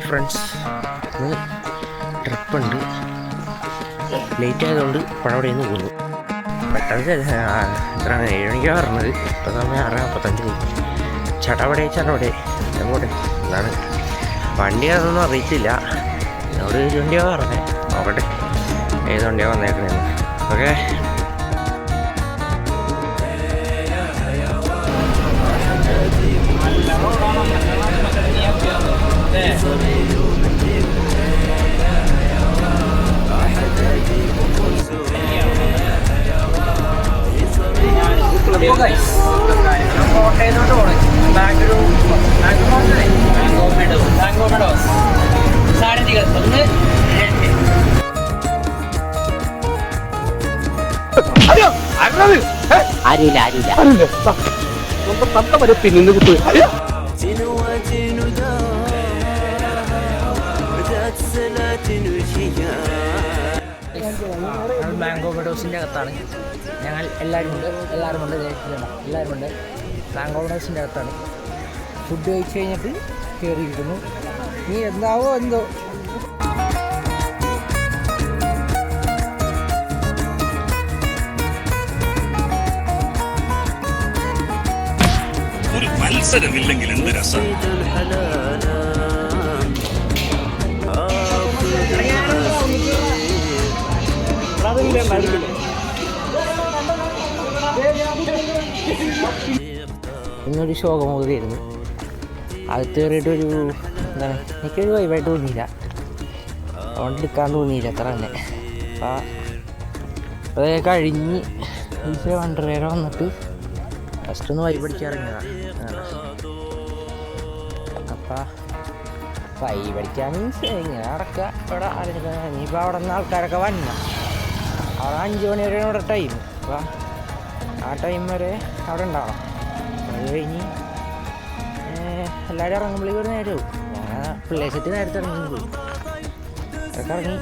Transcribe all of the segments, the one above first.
Friends, ഇന്ന് ട്രിപ്പുണ്ട്. Late ആയതുകൊണ്ട് പഴവിടെ നിന്ന് പോകുന്നു. പെട്ടെന്ന് എത്ര 7 മണിക്കാണ് പറഞ്ഞത്. ഇപ്പം സമയം 6:45. ചടപടെ എങ്ങോട്ടെ എന്താണ് വണ്ടി അതൊന്നും അറിയത്തില്ല. എന്നോട് ഒരു വണ്ടിയാണ് പറഞ്ഞത്. നോക്കട്ടെ ഏത് വണ്ടിയാണ് വന്നേക്കണേന്ന്. ഓക്കെ, കോട്ടയത്തോട്ട് പോകണം. മാംഗോ മെഡോസിൻ്റെ അകത്താണ് ഞങ്ങൾ. എല്ലാവരും ഉണ്ട് മാംഗോ മെഡോസിൻ്റെ അകത്താണ്. ഫുഡ് കഴിച്ച് കഴിഞ്ഞിട്ട് കയറിയിരിക്കുന്നു. നീ എന്താവോ എന്തോ. ഒരു മത്സരമില്ലെങ്കിൽ എന്ത് രസം. ഇന്നൊരു ശോകമൂതിയായിരുന്നു. അകത്ത് കയറിയിട്ടൊരു എന്താണ്, എനിക്കൊരു വൈബായിട്ട് തോന്നിയില്ല. അതുകൊണ്ട് എടുക്കാൻ തോന്നിയില്ല അത്ര തന്നെ. അപ്പം അത് കഴിഞ്ഞ് വണ്ടർവേര വന്നിട്ട് ഫസ്റ്റ് ഒന്ന് വൈബടിക്കാൻ ഇറങ്ങിയതാണ്. അപ്പം വൈബടിക്കാൻ മീൻസ് ഇങ്ങനെ നടക്കുക. ഇവിടെ ഇനിയിപ്പോൾ അവിടെ നിന്ന് ആൾക്കാരൊക്കെ വന്ന അവിടെ 5 മണി വരെയാണ് ഇവിടെ ടൈം. അപ്പം ആ ടൈം വരെ അവിടെ ഉണ്ടാവണം. അത് കഴിഞ്ഞ് എല്ലാവരും ഇറങ്ങുമ്പോഴേക്കും ഒരു നേരവും. ഞാൻ പിള്ളേഴ്സിട്ട് നേരത്തെ ഇറങ്ങി പോയി. അതൊക്കെ ഇറങ്ങി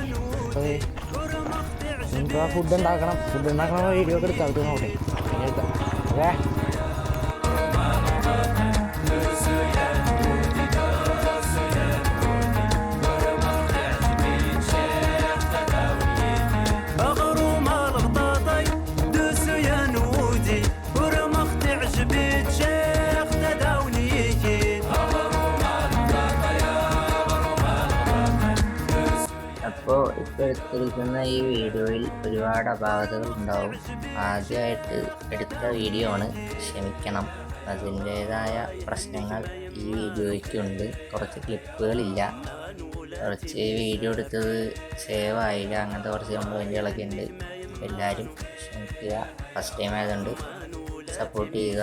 ഇനിയിപ്പോൾ ഫുഡ് ഉണ്ടാക്കണം വീഡിയോ ഒക്കെ എടുക്കാം. അത് നോക്കട്ടെ എടുക്കാം. ഓക്കേ, അപ്പോൾ ഇപ്പോൾ എടുത്തിരിക്കുന്ന ഈ വീഡിയോയിൽ ഒരുപാട് അപാകതകൾ ഉണ്ടാവും. ആദ്യമായിട്ട് എടുത്ത വീഡിയോ ആണ്, ക്ഷമിക്കണം. അതിൻ്റേതായ പ്രശ്നങ്ങൾ ഈ വീഡിയോയ്ക്കുണ്ട്. കുറച്ച് ക്ലിപ്പുകളില്ല, കുറച്ച് വീഡിയോ എടുത്തത് സേവ് ആയില്ല, അങ്ങനത്തെ കുറച്ച് കംപ്ലൈൻറ്റുകളൊക്കെ ഉണ്ട്. എല്ലാവരും ക്ഷമിക്കുക. ഫസ്റ്റ് ടൈം ആയതുകൊണ്ട് സപ്പോർട്ട് ചെയ്യുക.